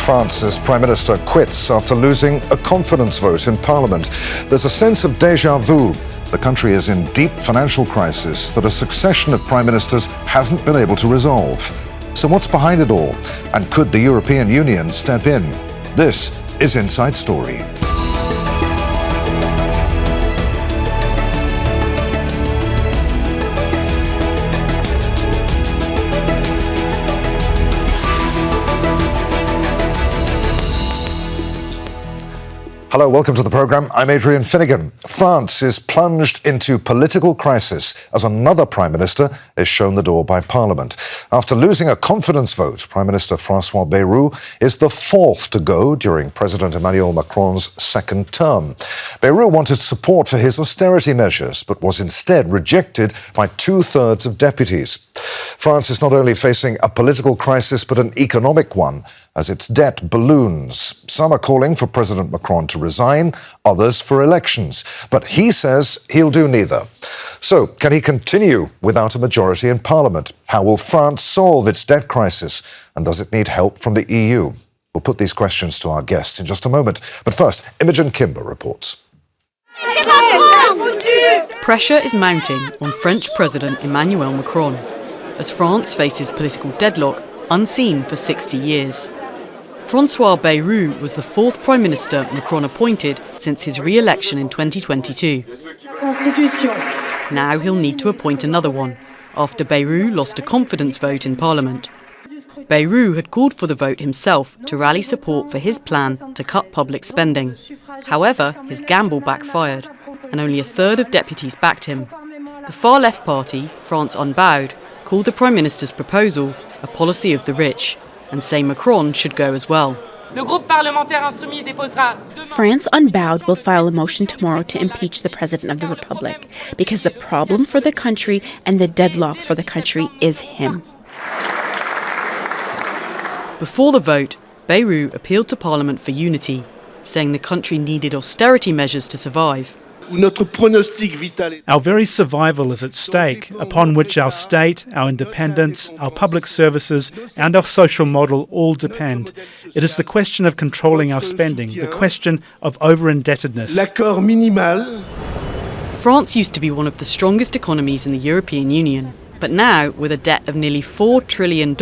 France's Prime Minister quits after losing a confidence vote in Parliament. There's a sense of déjà vu. The country is in deep financial crisis that a succession of Prime Ministers hasn't been able to resolve. So what's behind it all? And could the European Union step in? This is Inside Story. Hello, welcome to the programme. I'm Adrian Finighan. France is plunged into political crisis as another Prime Minister is shown the door by Parliament. After losing a confidence vote, Prime Minister Francois Bayrou is the fourth to go during President Emmanuel Macron's second term. Bayrou wanted support for his austerity measures, but was instead rejected by two-thirds of deputies. France is not only facing a political crisis, but an economic one, as its debt balloons. Some are calling for President Macron to resign, others for elections. But he says he'll do neither. So, can he continue without a majority in Parliament? How will France solve its debt crisis? And does it need help from the EU? We'll put these questions to our guest in just a moment. But first, Imogen Kimber reports. Pressure is mounting on French President Emmanuel Macron as France faces political deadlock unseen for 60 years. Francois Bayrou was the fourth Prime Minister Macron appointed since his re-election in 2022. Now he'll need to appoint another one, after Bayrou lost a confidence vote in Parliament. Bayrou had called for the vote himself to rally support for his plan to cut public spending. However, his gamble backfired, and only a third of deputies backed him. The far-left party, France Unbowed, called the Prime Minister's proposal a policy of the rich, and say Macron should go as well. France Unbowed will file a motion tomorrow to impeach the President of the Republic, because the problem for the country and the deadlock for the country is him. Before the vote, Bayrou appealed to Parliament for unity, saying the country needed austerity measures to survive. Our very survival is at stake, upon which our state, our independence, our public services and our social model all depend. It is the question of controlling our spending, the question of over-indebtedness. France used to be one of the strongest economies in the European Union, but now, with a debt of nearly $4 trillion,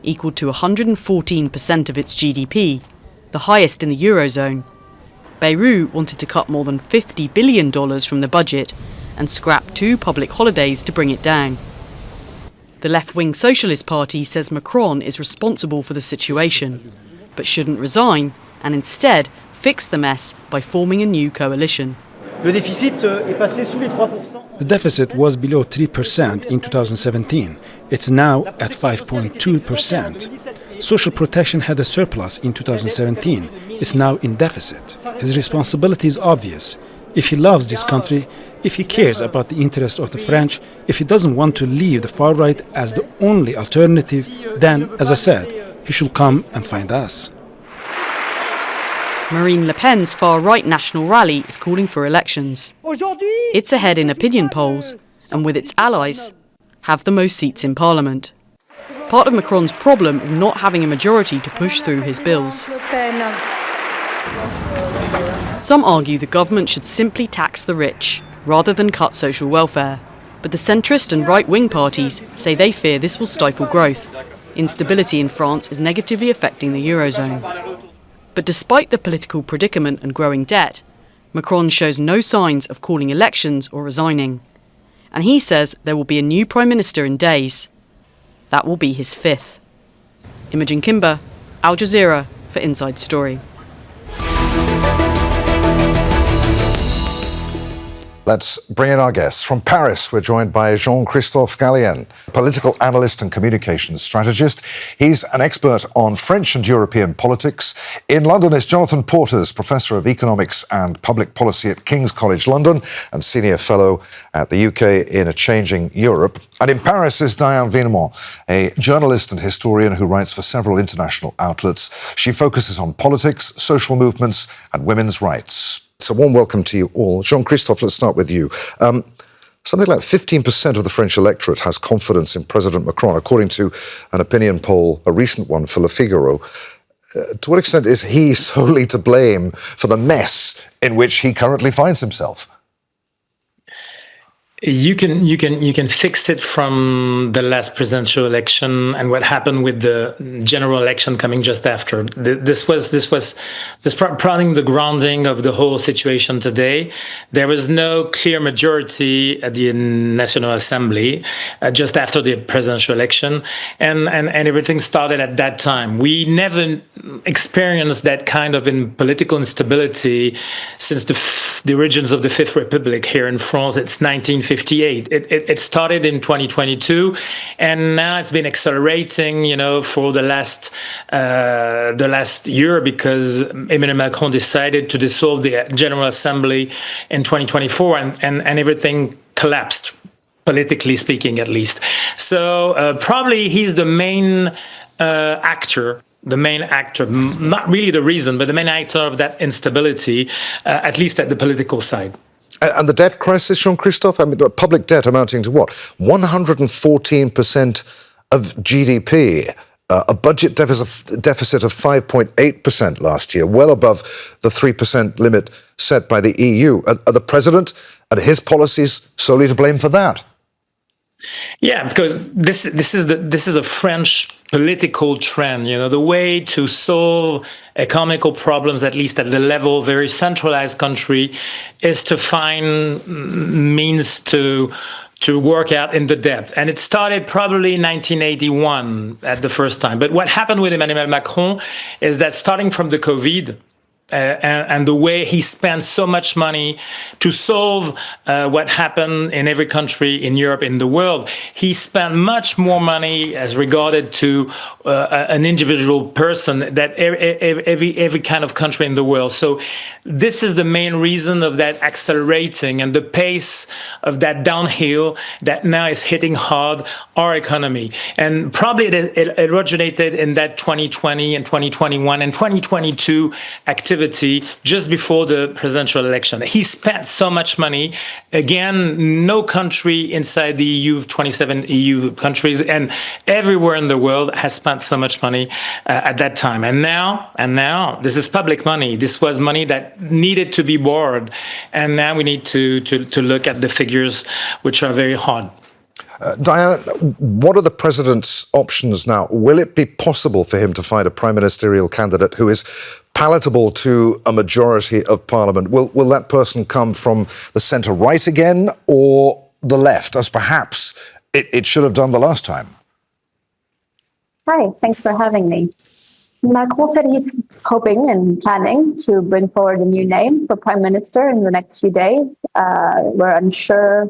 equal to 114% of its GDP, the highest in the Eurozone, Bayrou wanted to cut more than $50 billion from the budget and scrap 2 public holidays to bring it down. The left-wing Socialist Party says Macron is responsible for the situation, but shouldn't resign and instead fix the mess by forming a new coalition. The deficit was below 3% in 2017. It's now at 5.2%. Social protection had a surplus in 2017. It's now in deficit. His responsibility is obvious. If he loves this country, if he cares about the interest of the French, if he doesn't want to leave the far right as the only alternative, then, as I said, he should come and find us. Marine Le Pen's far-right National Rally is calling for elections. It's ahead in opinion polls, and with its allies, have the most seats in Parliament. Part of Macron's problem is not having a majority to push through his bills. Some argue the government should simply tax the rich, rather than cut social welfare. But the centrist and right-wing parties say they fear this will stifle growth. Instability in France is negatively affecting the Eurozone. But despite the political predicament and growing debt, Macron shows no signs of calling elections or resigning. And he says there will be a new Prime Minister in days. That will be his fifth. Imogen Kimber, Al Jazeera for Inside Story. Let's bring in our guests. From Paris, we're joined by Jean-Christophe Gallien, political analyst and communications strategist. He's an expert on French and European politics. In London is Jonathan Porters, Professor of Economics and Public Policy at King's College London and Senior Fellow at the UK in a Changing Europe. And in Paris is Diane Vinemont, a journalist and historian who writes for several international outlets. She focuses on politics, social movements and women's rights. So a warm welcome to you all. Jean-Christophe, let's start with you. Something like 15% of the French electorate has confidence in President Macron, according to an opinion poll, a recent one for Le Figaro. to what extent is he solely to blame for the mess in which he currently finds himself? You can fix it from the last presidential election and what happened with the general election coming just after. This was prodding the grounding of the whole situation today. There was no clear majority at the National Assembly just after the presidential election, and everything started at that time. We never experienced that kind of political instability since the origins of the Fifth Republic here in France. It's 1958. It started in 2022, and now it's been accelerating, for the last year, because Emmanuel Macron decided to dissolve the General Assembly in 2024, and everything collapsed, politically speaking, at least. So probably he's the main actor. Not really the reason, but the main actor of that instability, at least at the political side. And the debt crisis, Jean-Christophe? I mean, public debt amounting to what? 114% of GDP, a budget deficit of 5.8% last year, well above the 3% limit set by the EU. Are the president and his policies solely to blame for that? Yeah, because this is a French political trend. The way to solve economical problems, at least at the level of a very centralized country, is to find means to work out in the debt. And it started probably in 1981 at the first time. But what happened with Emmanuel Macron is that starting from the COVID, and the way he spent so much money to solve what happened in every country in Europe, in the world, he spent much more money as regarded to an individual person that every kind of country in the world. So this is the main reason of that accelerating and the pace of that downhill that now is hitting hard our economy. And probably it originated in that 2020 and 2021 and 2022 activity just before the presidential election. He spent so much money. Again, no country inside the EU, 27 EU countries, and everywhere in the world has spent so much money at that time. And now, this is public money. This was money that needed to be borrowed. And now we need to look at the figures, which are very hard. Diana, what are the president's options now? Will it be possible for him to find a prime ministerial candidate who is palatable to a majority of parliament? Will that person come from the centre-right again, or the left, as perhaps it should have done the last time? Hi, thanks for having me. Macron said he's hoping and planning to bring forward a new name for prime minister in the next few days. We're unsure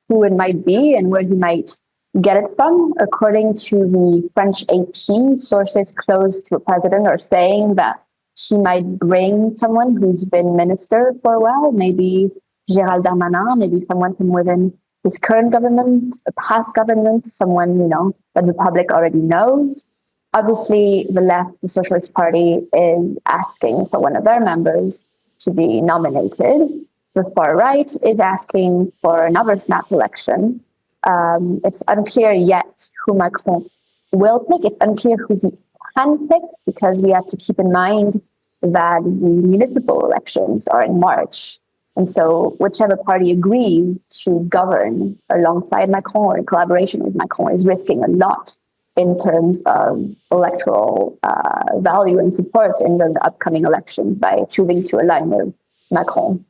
who it might be and where he might get it from. According to the French AP, sources close to a president are saying that he might bring someone who's been minister for a while, maybe Gérald Darmanin, maybe someone from within his current government, a past government, someone, that the public already knows. Obviously, the left, the Socialist Party, is asking for one of their members to be nominated. The far right is asking for another snap election. It's unclear yet who Macron will pick. It's unclear who he can pick, because we have to keep in mind that the municipal elections are in March. And so whichever party agrees to govern alongside Macron or in collaboration with Macron is risking a lot in terms of electoral value and support in the upcoming elections by choosing to align with Macron.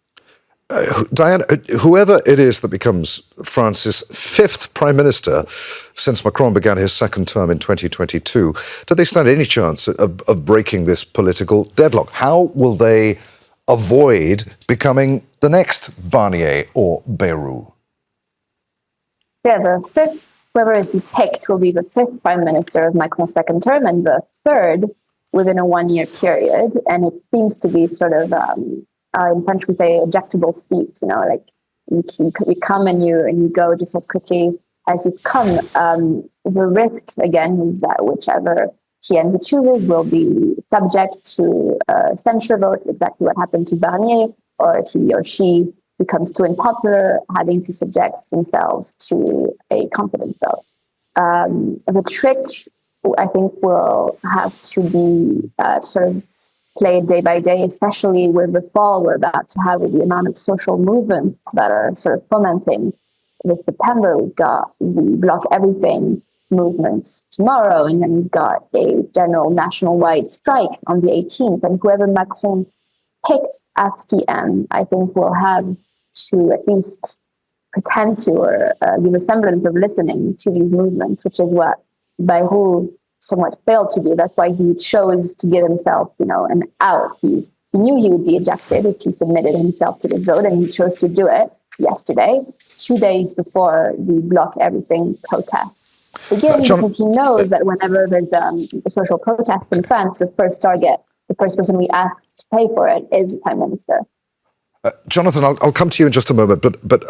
Diana, whoever it is that becomes France's fifth prime minister since Macron began his second term in 2022, do they stand any chance of breaking this political deadlock? How will they avoid becoming the next Barnier or Bayrou? Yeah, the fifth, whoever is picked, will be the fifth prime minister of Macron's second term and the third within a one-year period. And it seems to be sort of... in French, we say ejectable seat, like you come and you go just as quickly as you come. The risk, again, is that whichever PM he chooses will be subject to a censure vote, exactly what happened to Barnier, or if he or she becomes too unpopular, having to subject themselves to a confidence vote. The trick I think will have to be sort of played day by day, especially with the fall we're about to have with the amount of social movements that are sort of fomenting. This September, we've got the Block Everything movements tomorrow, and then we've got a general national-wide strike on the 18th. And whoever Macron picks as PM, I think will have to at least pretend to or give a semblance of listening to these movements, which is what Bayrou somewhat failed to do. That's why he chose to give himself, an out. He knew he would be ejected if he submitted himself to the vote, and he chose to do it yesterday, 2 days before the Block Everything protest. Again, because he knows that whenever there's a social protest in France, the first person we ask to pay for it is the Prime Minister. Jonathan, I'll come to you in just a moment, but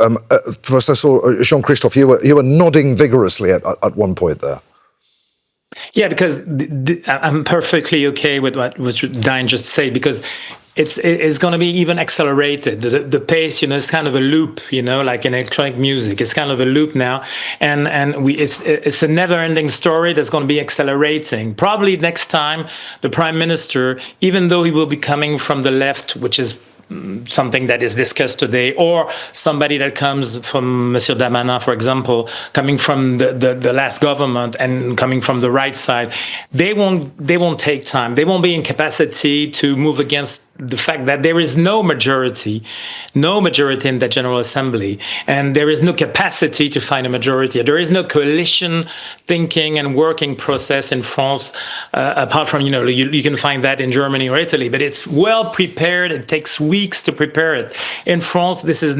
first I saw Jean-Christophe, you were nodding vigorously at one point there. Yeah, because I'm perfectly okay with what Diane just said, because it's going to be even accelerated. The pace, is kind of a loop, like in electronic music. It's kind of a loop now, and it's a never-ending story that's going to be accelerating. Probably next time, the Prime Minister, even though he will be coming from the left, which is something that is discussed today, or somebody that comes from Monsieur Damanin, for example, coming from the last government and coming from the right side, they won't take time. They won't be in capacity to move against the fact that there is no majority in the General Assembly, and there is no capacity to find a majority. There is no coalition thinking and working process in France, apart from, you can find that in Germany or Italy, but it's well prepared. It takes weeks to prepare it. In France, this is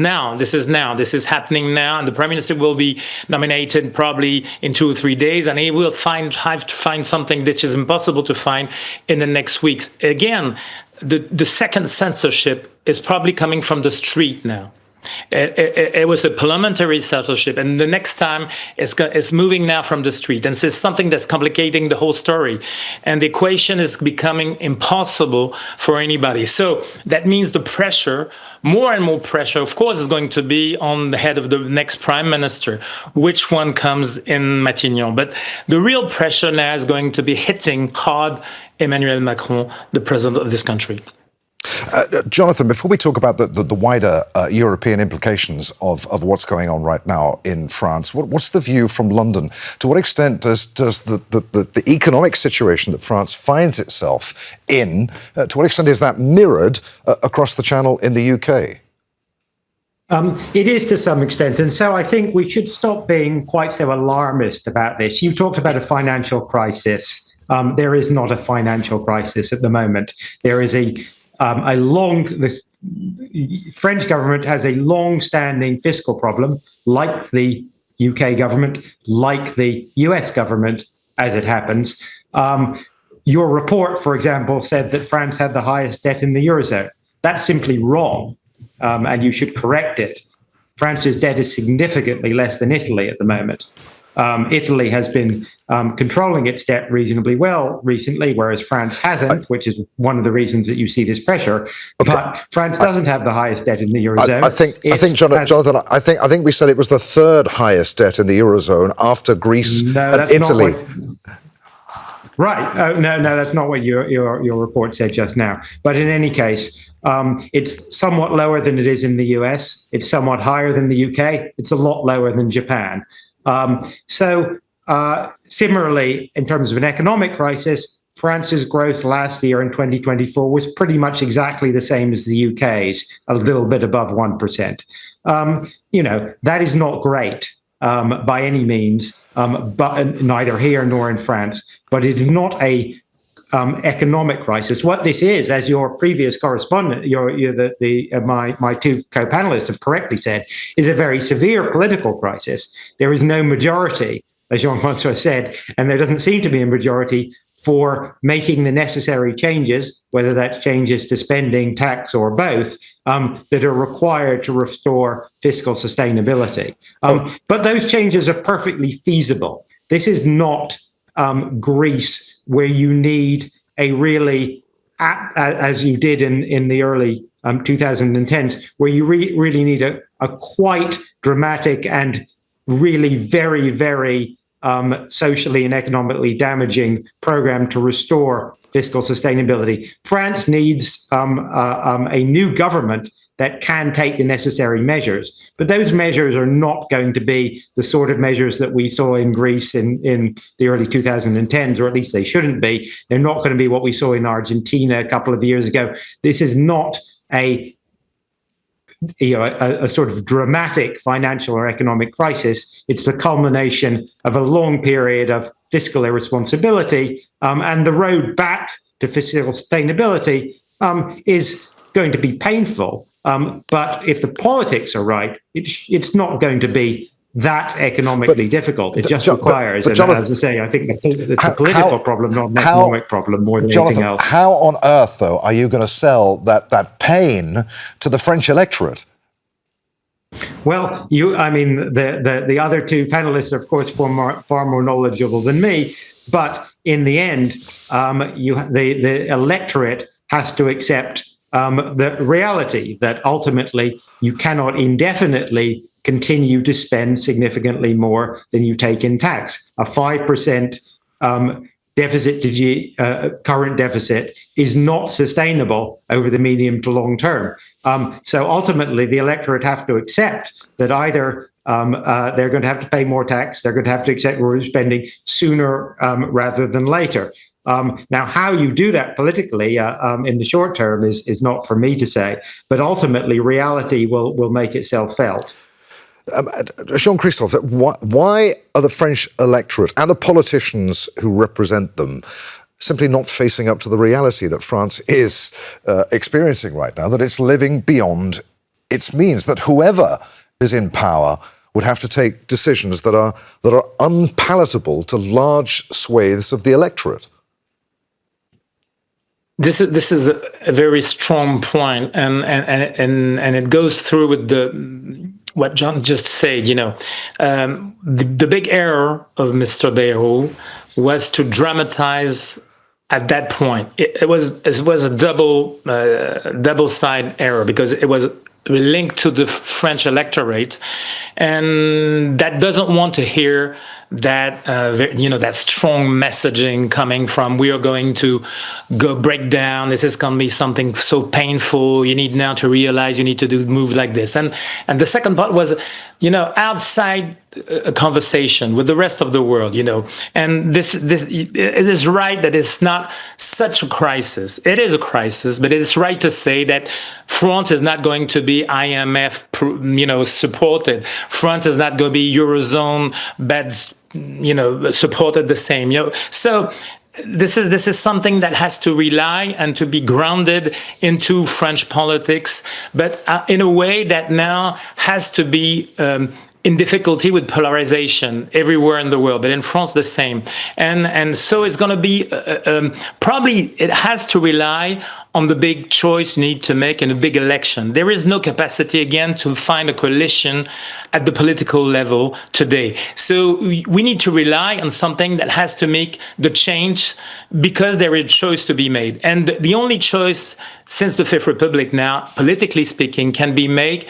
happening now, and the Prime Minister will be nominated probably in 2 or 3 days, and he will have to find something that is impossible to find in the next weeks. Again, the second censorship is probably coming from the street now. It was a parliamentary censorship, and the next time it's moving now from the street. And it's something that's complicating the whole story. And the equation is becoming impossible for anybody. So that means the pressure, more and more pressure, of course, is going to be on the head of the next prime minister, which one comes in Matignon. But the real pressure now is going to be hitting hard Emmanuel Macron, the president of this country. Jonathan, before we talk about the wider European implications of what's going on right now in France, what's the view from London? To what extent does the economic situation that France finds itself in, to what extent is that mirrored across the Channel in the UK? It is to some extent. And so I think we should stop being quite so alarmist about this. You talked about a financial crisis. There is not a financial crisis at the moment. There is the French government has a long-standing fiscal problem, like the UK government, like the US government, as it happens. Your report, for example, said that France had the highest debt in the Eurozone. That's simply wrong, and you should correct it. France's debt is significantly less than Italy at the moment. Italy has been controlling its debt reasonably well recently, whereas France hasn't, which is one of the reasons that you see this pressure. Okay. But France doesn't have the highest debt in the Eurozone. Jonathan, I think we said it was the third highest debt in the Eurozone after Greece and Italy. Right. No, that's not what your report said just now. But in any case, it's somewhat lower than it is in the US. It's somewhat higher than the UK. It's a lot lower than Japan. Similarly, in terms of an economic crisis, France's growth last year in 2024 was pretty much exactly the same as the UK's, a little bit above 1%. That is not great by any means, but neither here nor in France. But it is not a economic crisis. What this is, as your previous correspondent, my two co-panelists have correctly said, is a very severe political crisis. There is no majority, as Jean-François said, and there doesn't seem to be a majority for making the necessary changes, whether that's changes to spending, tax, or both, that are required to restore fiscal sustainability. But those changes are perfectly feasible. This is not Greece, where you need a really, as you did in the early 2010s, where you really need a quite dramatic and really very, very socially and economically damaging program to restore fiscal sustainability. France needs a new government that can take the necessary measures. But those measures are not going to be the sort of measures that we saw in Greece in the early 2010s, or at least they shouldn't be. They're not going to be what we saw in Argentina a couple of years ago. This is not a sort of dramatic financial or economic crisis. It's the culmination of a long period of fiscal irresponsibility, and the road back to fiscal sustainability is going to be painful. But if the politics are right, it's not going to be that economically difficult. It just requires, and Jonathan, as I say, I think it's a political problem, not an economic problem more than anything else. How on earth, though, are you going to sell that pain to the French electorate? Well, the other two panelists are, of course, far more knowledgeable than me. But in the end, the electorate has to accept the reality that ultimately you cannot indefinitely continue to spend significantly more than you take in tax. A 5% deficit to current deficit is not sustainable over the medium to long term. So ultimately, the electorate have to accept that either they're going to have to pay more tax, they're going to have to accept more spending sooner rather than later. Now, how you do that politically in the short term is not for me to say, but ultimately reality will make itself felt. Jean-Christophe, why are the French electorate and the politicians who represent them simply not facing up to the reality that France is experiencing right now, that it's living beyond its means, that whoever is in power would have to take decisions that are unpalatable to large swathes of the electorate? This is a very strong point, and it goes through with what John just said. The big error of Mr. Bayrou was to dramatize at that point. It was a double-sided error, because it was linked to the French electorate, and that doesn't want to hear that that strong messaging coming from, we are going to go break down, this is going to be something so painful, you need now to realize you need to do move like this. And the second part was outside a conversation with the rest of the world, and this it is right that it's not such a crisis. It is a crisis, but it is right to say that France is not going to be IMF supported. France is not going to be Eurozone supported the same. So this is something that has to rely and to be grounded into French politics, but in a way that now has to be in difficulty with polarization everywhere in the world, but in France the same. And so it's going to be probably it has to rely on the big choice you need to make in a big election. There is no capacity again to find a coalition at the political level today. So we need to rely on something that has to make the change, because there is a choice to be made. And the only choice since the Fifth Republic now, politically speaking, can be made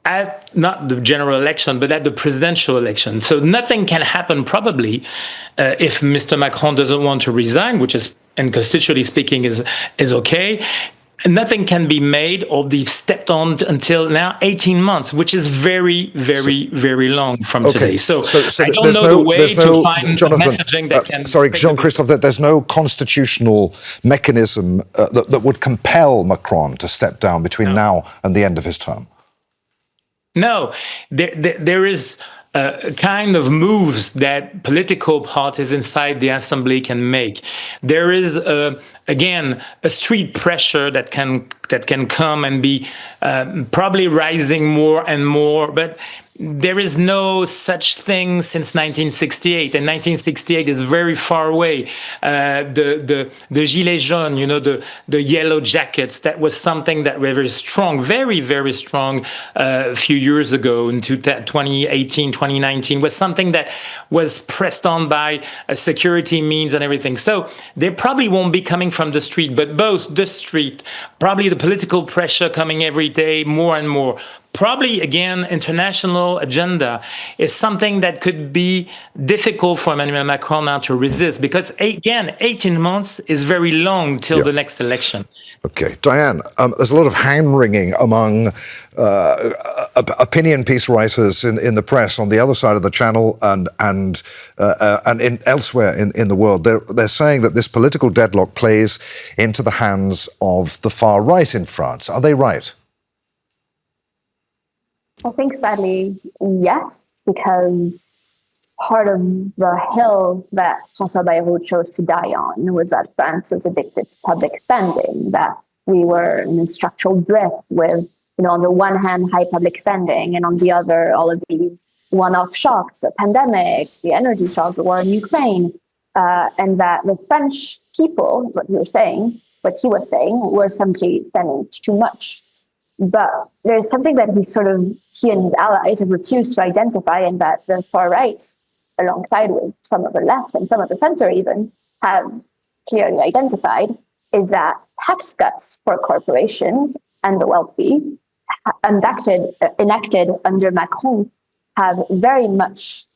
at not the general election, but at the presidential election. So nothing can happen probably if Mr. Macron doesn't want to resign, which is, and constitutionally speaking, is okay. Nothing can be made or be stepped on until now 18 months, which is very, very, very long from today. So I don't know the way to find messaging that can... Sorry, Jean-Christophe, there's no constitutional mechanism that would compel Macron to step down between now and the end of his term. No, there is kind of moves that political parties inside the assembly can make. There is again a street pressure that can come and be probably rising more and more, but there is no such thing since 1968, and 1968 is very far away. The gilets jaunes, the yellow jackets, that was something that were very strong, very, very strong a few years ago in 2018, 2019, was something that was pressed on by security means and everything. So they probably won't be coming from the street, but both the street, probably the political pressure coming every day more and more, probably, again, international agenda is something that could be difficult for Emmanuel Macron now to resist, because, again, 18 months is very long till the next election. Okay. Diane, there's a lot of hand-wringing among opinion piece writers in the press on the other side of the channel and elsewhere in the world. They're saying that this political deadlock plays into the hands of the far right in France. Are they right? I think sadly, yes, because part of the hill that Francois Bayrou chose to die on was that France was addicted to public spending, that we were in a structural drift with, on the one hand, high public spending, and on the other, all of these one-off shocks, a pandemic, the energy shock, the war in Ukraine, and that the French people, what he was saying, were simply spending too much. But there's something that he and his allies have refused to identify, and that the far right, alongside with some of the left and some of the center even, have clearly identified, is that tax cuts for corporations and the wealthy, enacted under Macron, have very much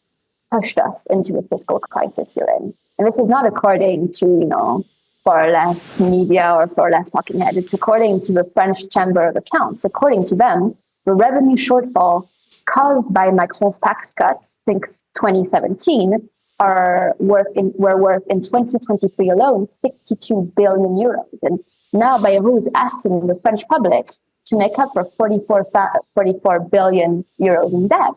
pushed us into the fiscal crisis you're in. And this is not according to, far left media or far left talking head. It's according to the French Chamber of Accounts. According to them, the revenue shortfall caused by Macron's tax cuts since 2017 were worth in 2023 alone 62 billion euros. And now Bayrou is asking the French public to make up for 44 billion euros in debt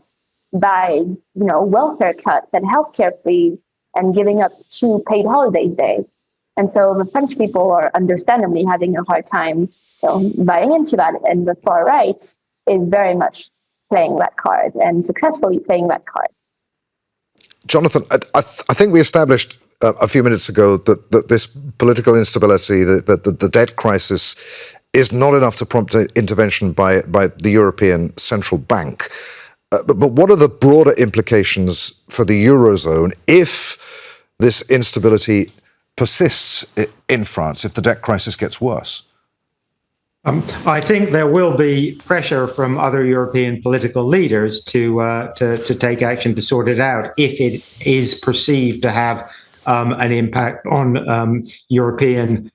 by, welfare cuts and healthcare fees and giving up 2 paid holiday days. And so the French people are understandably having a hard time buying into that. And the far right is very much playing that card and successfully playing that card. Jonathan, I think we established a few minutes ago that this political instability, that the debt crisis is not enough to prompt intervention by the European Central Bank. But what are the broader implications for the Eurozone if this instability persists in France, if the debt crisis gets worse? I think there will be pressure from other European political leaders to take action to sort it out if it is perceived to have an impact on European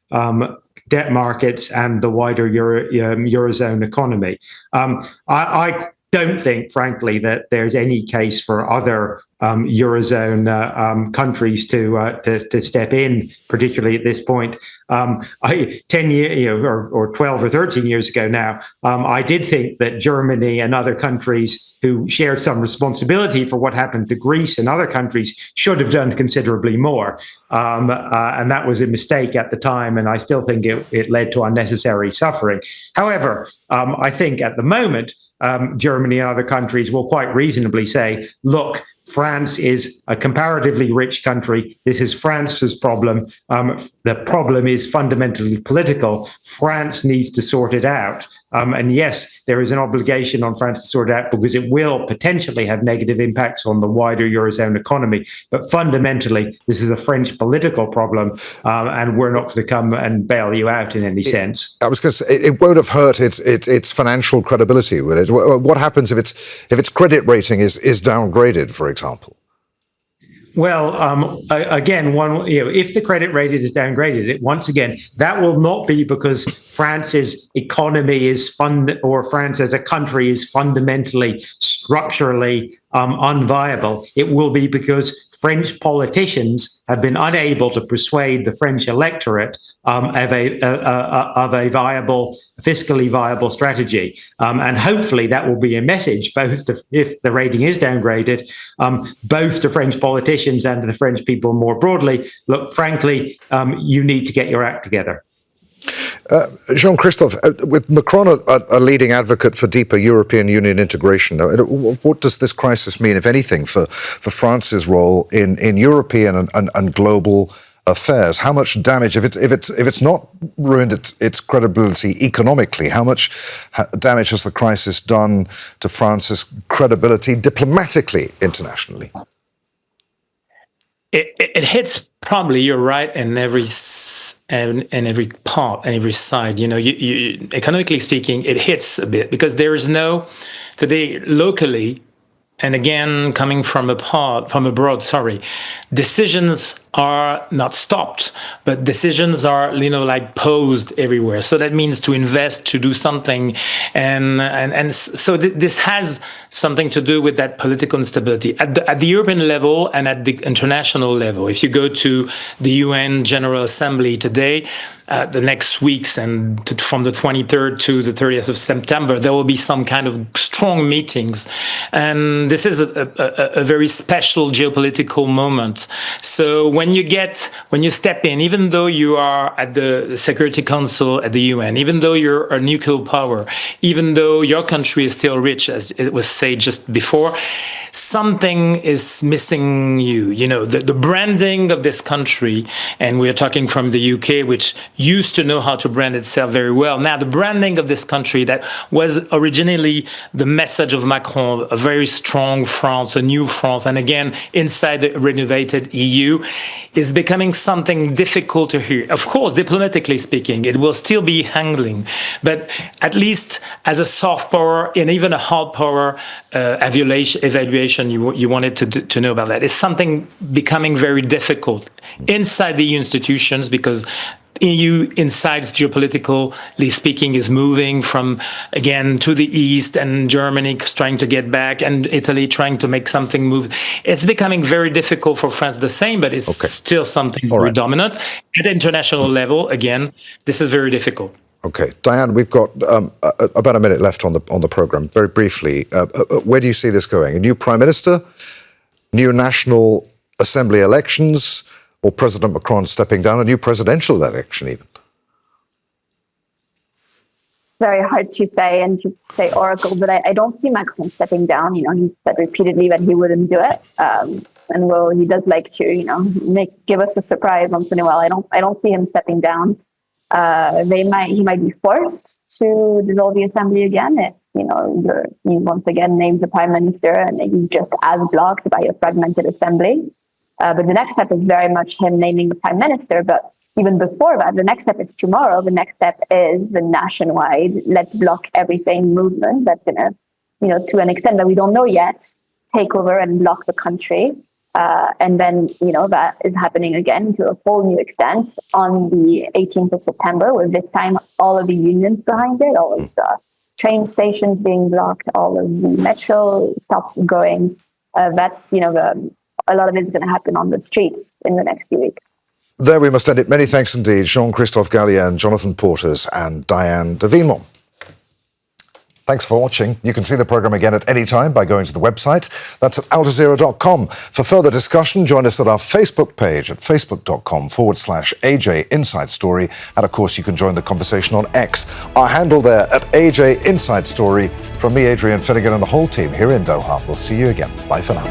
debt markets and the wider Eurozone economy. I don't think, frankly, that there's any case for other Eurozone countries to step in, particularly at this point. 10 years or 12 or 13 years ago now, I did think that Germany and other countries who shared some responsibility for what happened to Greece and other countries should have done considerably more. And that was a mistake at the time, and I still think it led to unnecessary suffering. However, I think at the moment, Germany and other countries will quite reasonably say, look, France is a comparatively rich country. This is France's problem. The problem is fundamentally political. France needs to sort it out. And yes, there is an obligation on France to sort it out because it will potentially have negative impacts on the wider Eurozone economy. But fundamentally, this is a French political problem, and we're not going to come and bail you out in any sense. I was going to say, it won't have hurt its financial credibility, will it? What happens if its credit rating is downgraded, for example? Well, again, if the credit rating is downgraded, once again, that will not be because France's economy or France as a country is fundamentally, structurally unviable. It will be because French politicians have been unable to persuade the French electorate of a fiscally viable strategy. And hopefully that will be a message, both if the rating is downgraded, both to French politicians and to the French people more broadly. Look, frankly, you need to get your act together. Jean-Christophe, with Macron a leading advocate for deeper European Union integration, what does this crisis mean, if anything, for France's role in European and global affairs? How much damage, if it's not ruined its credibility economically, how much damage has the crisis done to France's credibility diplomatically internationally? It hits Probably you're right in every part and every side. You economically speaking, it hits a bit because there is no today locally, and again coming from abroad. Decisions are not stopped, but decisions are like posed everywhere. So that means to invest, to do something, and so this has something to do with that political instability at the European level and at the international level. If you go to the UN General Assembly today, the next weeks and from the 23rd to the 30th of September, there will be some kind of strong meetings, and this is a very special geopolitical moment. So when you step in, even though you are at the Security Council at the UN, even though you're a nuclear power, even though your country is still rich, as it was said just before, something is missing you. The branding of this country, and we're talking from the UK, which used to know how to brand itself very well. Now, the branding of this country that was originally the message of Macron, a very strong France, a new France, and again, inside the renovated EU, is becoming something difficult to hear. Of course, diplomatically speaking, it will still be handling, but at least as a soft power and even a hard power evaluation, you wanted to know about that. It's something becoming very difficult inside the EU institutions because EU inside, geopolitically speaking, is moving from, again, to the east, and Germany trying to get back, and Italy trying to make something move. It's becoming very difficult for France the same, but it's still something very dominant. At the international level, again, this is very difficult. Okay, Diane, we've got about a minute left on the program. Very briefly, where do you see this going? A new prime minister, new National Assembly elections, or President Macron stepping down, a new presidential election even? Very hard to say and to say oracle, but I don't see Macron stepping down. He said repeatedly that he wouldn't do it, and he does like to give us a surprise once in a while. I don't see him stepping down. He might be forced to dissolve the assembly again if he once again names the prime minister and he's just as blocked by a fragmented assembly. But the next step is very much him naming the prime minister. But even before that, the next step is tomorrow. The next step is the nationwide "let's block everything" movement that's going to, to an extent that we don't know yet, take over and block the country. And then, that is happening again to a whole new extent on the 18th of September, with this time all of the unions behind it, all of the train stations being blocked, all of the metro stops going. That's, a lot of it is going to happen on the streets in the next few weeks. There we must end it. Many thanks indeed, Jean-Christophe Gallien, Jonathan Portes and Diane de Villemont. Thanks for watching. You can see the programme again at any time by going to the website. That's at aljazeera.com. For further discussion, join us at our Facebook page at facebook.com/AJ Inside Story. And of course, you can join the conversation on X. Our handle there at AJ Inside Story. From me, Adrian Finighan, and the whole team here in Doha. We'll see you again. Bye for now.